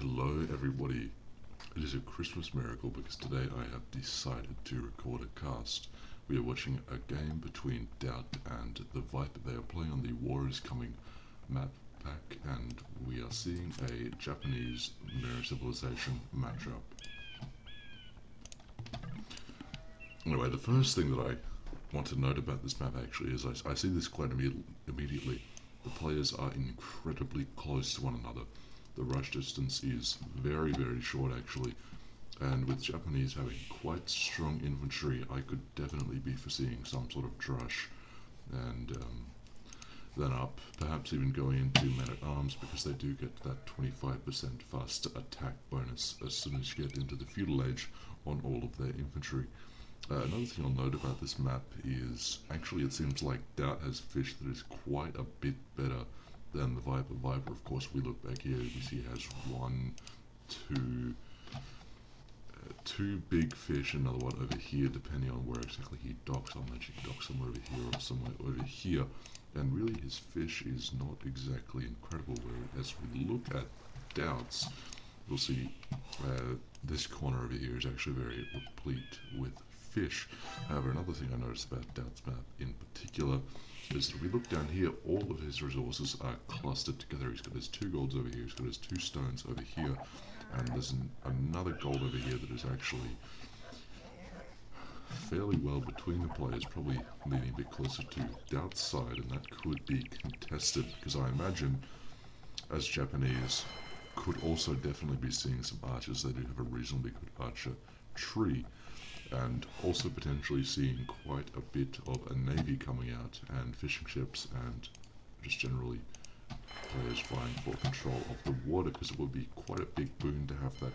Hello everybody. It is a Christmas miracle because today I have decided to record a cast. We are watching a game between TyRanT and TheViper. They are playing on the War is Coming map pack, and we are seeing a Japanese Mirror Civilization matchup. Anyway, the first thing that I want to note about this map actually is I see this quite immediately. The players are incredibly close to one another. The rush distance is very, very short actually, and with Japanese having quite strong infantry, I could definitely be foreseeing some sort of drush, and then up, perhaps even going into men-at-arms, because they do get that 25% faster attack bonus as soon as you get into the feudal age on all of their infantry. Another thing I'll note about this map is, actually it seems like TyRanT has fish that is quite a bit better than the Viper. Viper, of course, we look back here, we see has two big fish, another one over here, depending on where exactly he docks. I'll imagine he docks somewhere over here or somewhere over here. And really his fish is not exactly incredible, whereas we look at TyRanT's, we'll see this corner over here is actually very replete with fish. However, another thing I noticed about TyRanT's map in particular is that we look down here, all of his resources are clustered together. He's got his 2 golds over here, he's got his 2 stones over here, and there's another gold over here that is actually fairly well between the players, probably leaning a bit closer to TyRanT's side, and that could be contested, because I imagine, as Japanese, could also definitely be seeing some archers. They do have a reasonably good archer tree, and also potentially seeing quite a bit of a navy coming out, and fishing ships, and just generally players vying for control of the water, because it would be quite a big boon to have that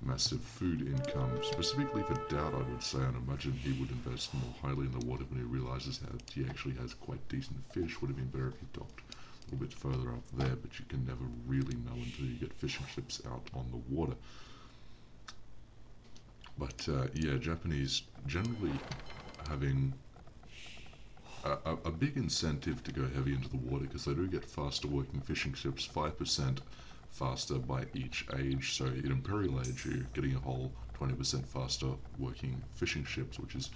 massive food income. Specifically for TyRanT, I would say, and imagine he would invest more highly in the water when he realizes that he actually has quite decent fish. Would have been better if he docked a little bit further up there, but you can never really know until you get fishing ships out on the water. But yeah, Japanese generally having a big incentive to go heavy into the water, because they do get faster working fishing ships, 5% faster by each age. So in Imperial Age you're getting a whole 20% faster working fishing ships, which is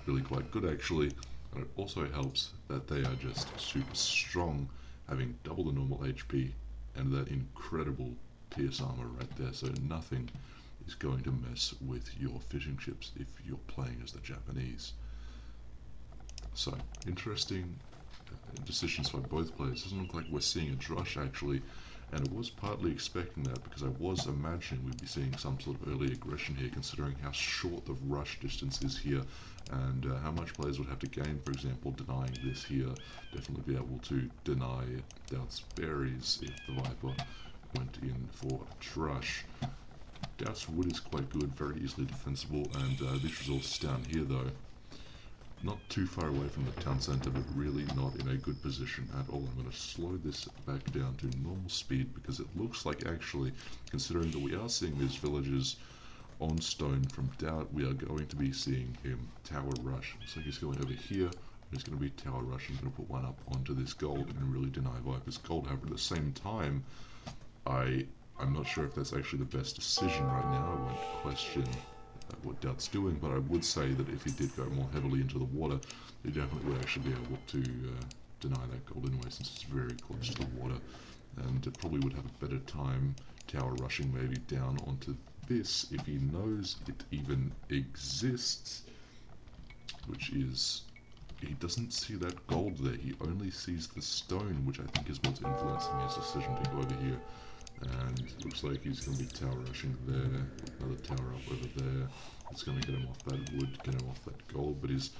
really quite good actually. And it also helps that they are just super strong, having double the normal HP and that incredible pierce armor right there, so nothing is going to mess with your fishing ships if you're playing as the Japanese. So, interesting decisions by both players. Doesn't look like we're seeing a drush actually, and I was partly expecting that because I was imagining we'd be seeing some sort of early aggression here, considering how short the rush distance is here, and how much players would have to gain, for example, denying this here. Definitely be able to deny TyRanT's berries if the Viper went in for a drush. TyRanT's wood is quite good, very easily defensible, and these resources down here though, not too far away from the town centre, but really not in a good position at all. I'm going to slow this back down to normal speed, because it looks like actually, considering that we are seeing these villages on stone from TyRanT, we are going to be seeing him tower rush. Looks like he's going over here, he's going to be tower rush, he's going to put one up onto this gold and really deny Viper's gold. However, at the same time, I'm not sure if that's actually the best decision right now. I won't question what TyRanT's doing, but I would say that if he did go more heavily into the water, he definitely would actually be able to deny that gold anyway, since it's very close to the water, and it probably would have a better time tower rushing maybe down onto this if he knows it even exists, which is, he doesn't see that gold there, he only sees the stone, which I think is what's influencing his decision to go over here. And it looks like he's going to be tower rushing there, another tower up over there. It's going to get him off that wood, get him off that gold, but his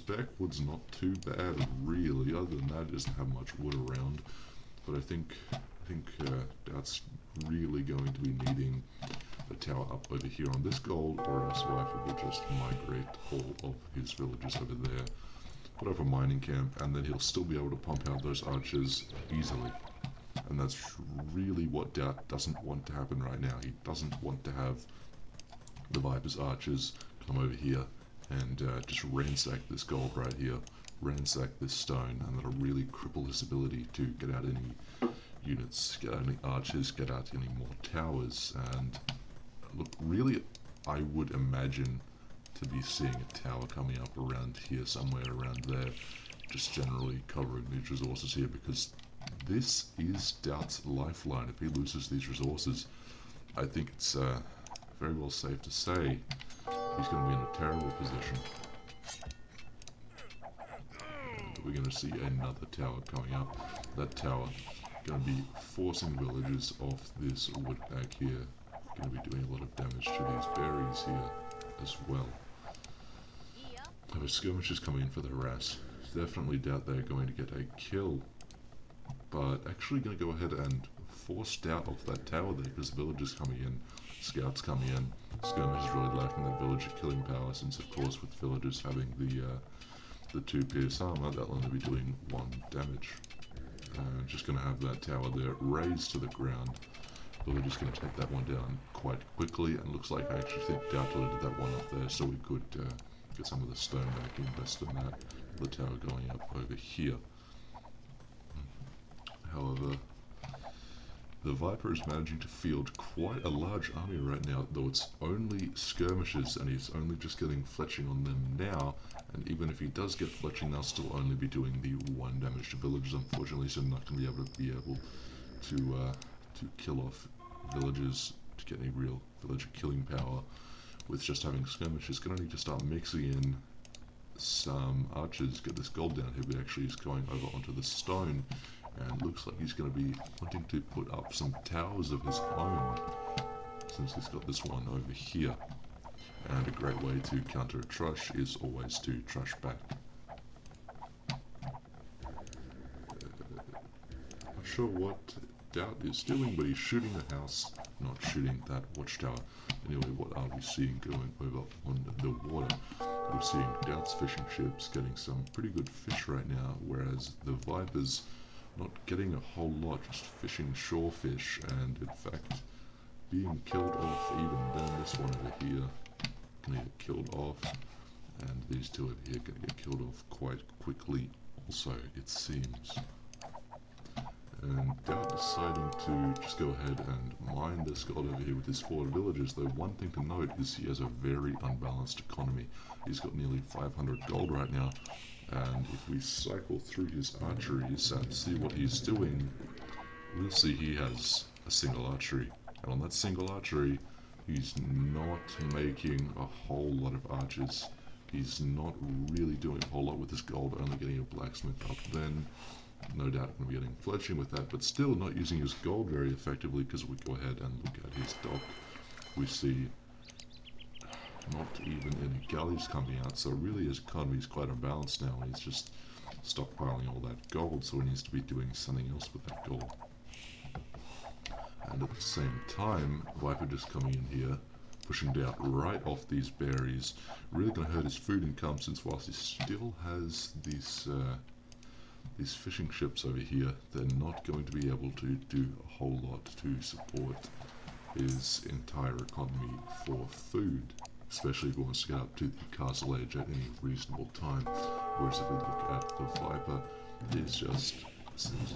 backwood's not too bad really. Other than that, he doesn't have much wood around. But I think that's really going to be needing a tower up over here on this gold, or else Viper will just migrate all of his villages over there, put up a mining camp, and then he'll still be able to pump out those archers easily. And that's really what TyRanT doesn't want to happen right now. He doesn't want to have the Viper's archers come over here and just ransack this gold right here, ransack this stone, and that'll really cripple his ability to get out any units, get out any archers, get out any more towers, and look, really, I would imagine to be seeing a tower coming up around here, somewhere around there, just generally covering these resources here, because this is Doubt's lifeline. If he loses these resources, I think it's very well safe to say he's going to be in a terrible position. And we're going to see another tower coming up. That tower going to be forcing villagers off this wood back here. Going to be doing a lot of damage to these berries here as well. Have a skirmishers coming in for the harass. Definitely doubt they're going to get a kill, but actually going to go ahead and force Doubt off that tower there, because the villagers coming in, scouts coming in. Skirmish is really lacking that villager killing power, since of course with villagers having the 2 pierce armor, that'll only be doing 1 damage. Just going to have that tower there raised to the ground. Villager's going to take that one down quite quickly, and looks like I actually think Doubt did that one up there, so we could get some of the stone back, invest in that. The tower going up over here. However, the Viper is managing to field quite a large army right now, though it's only skirmishers, and he's only just getting fletching on them now, and even if he does get fletching, they'll still only be doing the 1 damage to villagers, unfortunately, so they're not going to be able to kill off villagers to get any real villager killing power with just having skirmishers. Going to need to start mixing in some archers, get this gold down here, but actually he's going over onto the stone, and looks like he's going to be wanting to put up some towers of his own, since he's got this one over here. And a great way to counter a trush is always to trush back. Not sure what Doubt is doing, but he's shooting the house, not shooting that watchtower. Anyway, what are we seeing going over on the water? We're seeing Doubt's fishing ships getting some pretty good fish right now, whereas the Viper's not getting a whole lot, just fishing shore fish, and in fact being killed off even then. This one over here gonna get killed off, and these 2 over here gonna get killed off quite quickly also, it seems. And Doubt deciding to just go ahead and mine this gold over here with his 4 villagers, though one thing to note is he has a very unbalanced economy. He's got nearly 500 gold right now, and if we cycle through his archeries and see what he's doing, we'll see he has a single archery. And on that single archery, he's not making a whole lot of archers. He's not really doing a whole lot with his gold, only getting a blacksmith up then. No doubt going to be getting fletching with that, but still not using his gold very effectively, because we go ahead and look at his dock. We see not even any galleys coming out, so really his economy is quite unbalanced now, and he's just stockpiling all that gold, so he needs to be doing something else with that gold. And at the same time, Viper just coming in here, pushing Doubt right off these berries, really going to hurt his food income, since whilst he still has these fishing ships over here, they're not going to be able to do a whole lot to support his entire economy for food, especially if he wants to get up to the castle edge at any reasonable time. Whereas if we look at the Viper, he's just seems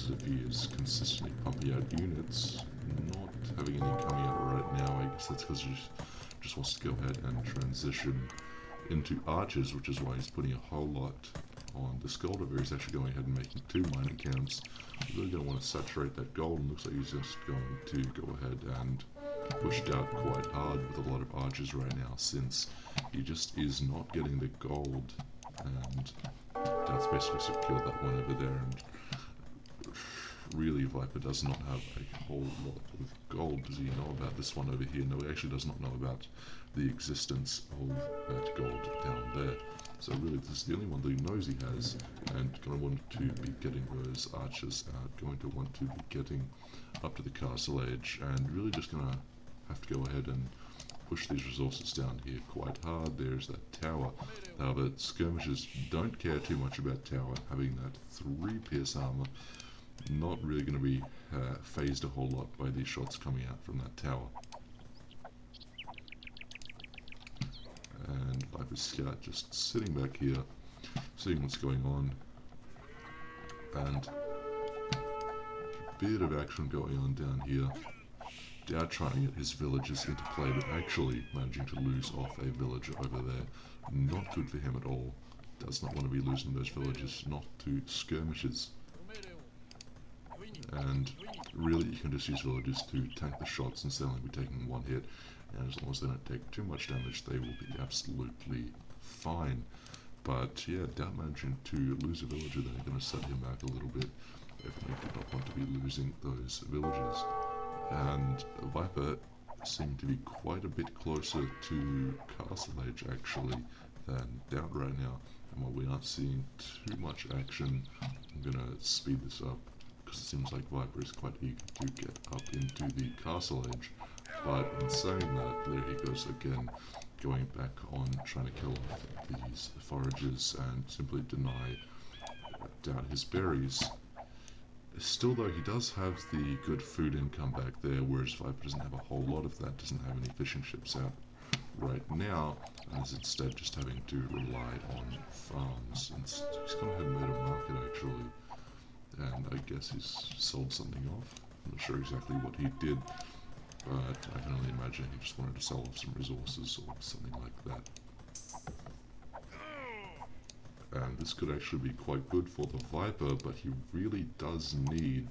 as if he is consistently pumping out units, not having any coming out right now. I guess that's because he just wants to go ahead and transition into archers, which is why he's putting a whole lot on this gold over here. He's actually going ahead and making 2 mining camps. He's really going to want to saturate that gold, and looks like he's just going to go ahead and push Doubt quite hard with a lot of archers right now, since he just is not getting the gold, and Doubt's basically secured that one over there, and really Viper does not have a whole lot of gold. Does he know about this one over here? No, he actually does not know about the existence of that gold down there. So really this is the only one that he knows he has, and going to want to be getting those archers out, going to want to be getting up to the castle edge, and really just going to have to go ahead and push these resources down here quite hard. There's that tower. However, skirmishers don't care too much about tower, having that 3 pierce armor, not really going to be phased a whole lot by these shots coming out from that tower. And Viper's scout just sitting back here, seeing what's going on, and bit of action going on down here. Doubt trying to get his villagers into play, but actually managing to lose off a villager over there. Not good for him at all. Does not want to be losing those villagers, not to skirmishes. And really you can just use villagers to tank the shots and they'll only be taking one hit. And as long as they don't take too much damage, they will be absolutely fine. But yeah, Doubt managing to lose a villager there, going to set him back a little bit. Definitely did not want to be losing those villagers. And Viper seemed to be quite a bit closer to Castle Age actually than Doubt right now. And while we aren't seeing too much action, I'm going to speed this up because it seems like Viper is quite eager to get up into the Castle Age. But in saying that, there he goes again, going back on trying to kill off these foragers and simply deny Doubt his berries. Still though, he does have the good food income back there, whereas Viper doesn't have a whole lot of that, doesn't have any fishing ships out right now, and is instead just having to rely on farms. And he's gone ahead and made a market actually, and I guess he's sold something off. I'm not sure exactly what he did, but I can only imagine he just wanted to sell off some resources or something like that. And this could actually be quite good for the Viper, but he really does need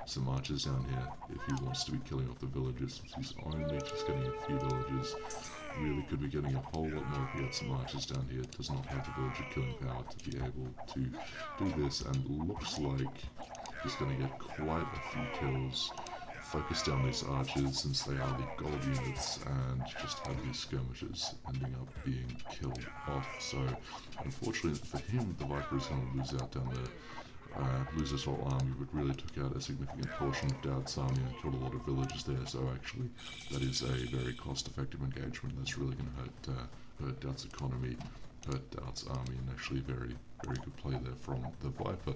some archers down here if he wants to be killing off the villagers. He's only just getting a few villagers. Really could be getting a whole lot more if he had some archers down here. Does not have the villager killing power to be able to do this, and looks like he's going to get quite a few kills. Focus down these archers since they are the gold units, and just have these skirmishers ending up being killed off. So unfortunately for him, the Viper is going to lose out down there, lose his whole army, but really took out a significant portion of Doubt's army and killed a lot of villagers there. So actually that is a very cost-effective engagement. That's really going to hurt Doubt's economy, hurt Doubt's army, and actually very good play there from the Viper.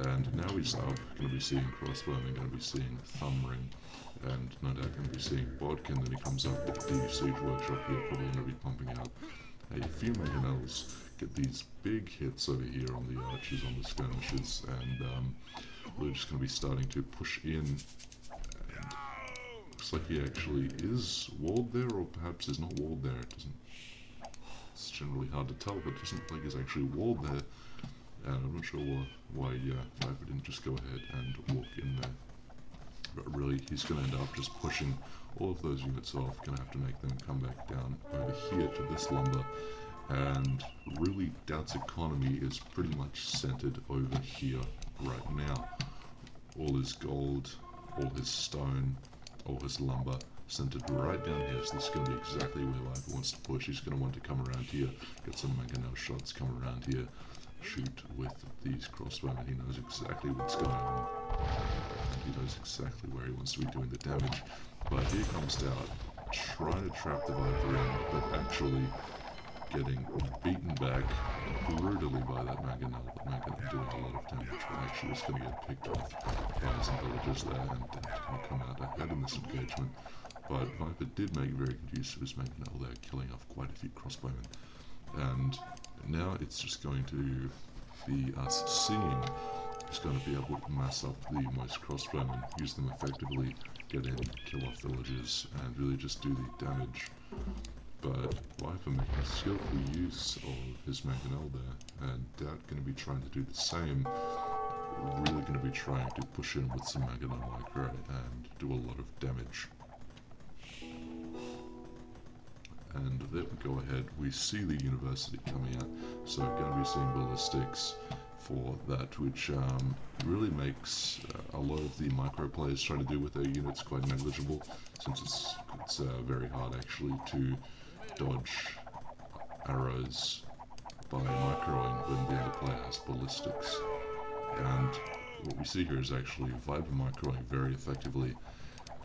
And now we are going to be seeing Crossbowmen, going to be seeing Thumbring, and no doubt going to be seeing Bodkin. Then he comes up with the Siege Workshop here, probably going to be pumping out a few mangonels, get these big hits over here on the archers, on the skirmishers, and we're just going to be starting to push in. And looks like he actually is walled there, or perhaps is not walled there. It's generally hard to tell, but it doesn't look like he's actually walled there. And I'm not sure why Viper didn't just go ahead and walk in there. But really, he's going to end up just pushing all of those units off, going to have to make them come back down over here to this lumber. And really, Doubt's economy is pretty much centered over here right now. All his gold, all his stone, all his lumber, centered right down here. So this is going to be exactly where Viper wants to push. He's going to want to come around here, get some mangonel shots, come around here, shoot with these crossbowmen. He knows exactly what's going on. He knows exactly where he wants to be doing the damage. But here comes Doubt, trying to trap the Viper in, but actually getting beaten back brutally by that mangonel. But mangonel doing a lot of damage, but actually it's going to get picked off by some villagers there, and Doubt can come out ahead in this engagement. But Viper did make very good use of his mangonel there, killing off quite a few crossbowmen. And now it's just going to be us seeing who's going to be able to mass up the most crossbowmen, use them effectively, get in, kill off villagers, and really just do the damage. But Viper making skillful use of his mangonel there, and Doubt going to be trying to do the same, really going to be trying to push in with some mangonel micro and do a lot of damage. And there we go ahead, we see the university coming out, so we're going to be seeing ballistics for that, which really makes a lot of the micro players trying to do with their units quite negligible, since it's very hard actually to dodge arrows by microing when the other player has ballistics. And what we see here is actually Viper microing very effectively,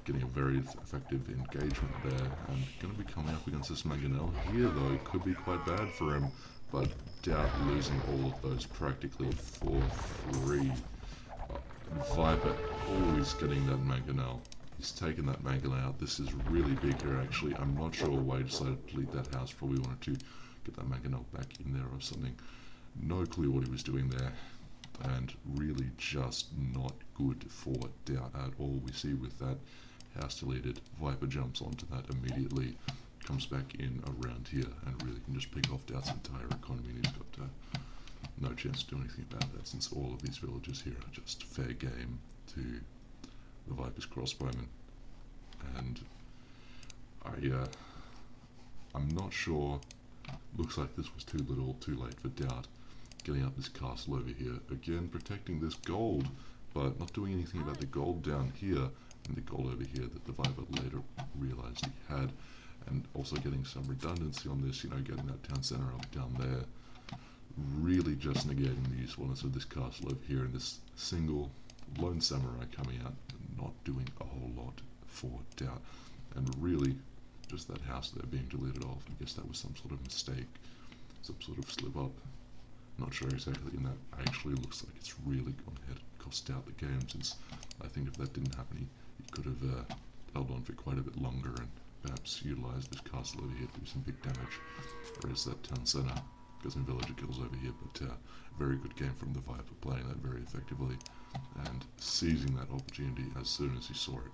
getting a very effective engagement there, and going to be coming up against this mangonel here though. Could be quite bad for him, but Doubt losing all of those practically for free. Viper always getting that mangonel. He's taken that mangonel out. This is really big here actually. I'm not sure why he decided to delete that house. Probably wanted to get that mangonel back in there or something. No clue what he was doing there. and really just not good for doubt at all. We see with that house deleted, Viper jumps onto that immediately, comes back in around here, and really can just pick off Doubt's entire economy, and he's got no chance to do anything about that, since all of these villages here are just fair game to the Viper's crossbowmen. And I'm not sure. Looks like this was too little, too late for Doubt. Getting up this castle over here, again protecting this gold, but not doing anything about the gold down here, and the gold over here that the Viper later realized he had, and also getting some redundancy on this, getting that town center up down there, really just negating the usefulness of this castle over here, and this single lone samurai coming out and not doing a whole lot for Doubt, and really just that house there being deleted off. I guess that was some sort of mistake, some sort of slip up. Not sure exactly, and that actually looks like it's really gone ahead and cost Doubt the game, since I think if that didn't happen, he could have held on for quite a bit longer and perhaps utilized this castle over here to do some big damage, whereas that town center got some villager kills over here. But very good game from the Viper, playing that very effectively and seizing that opportunity as soon as he saw it.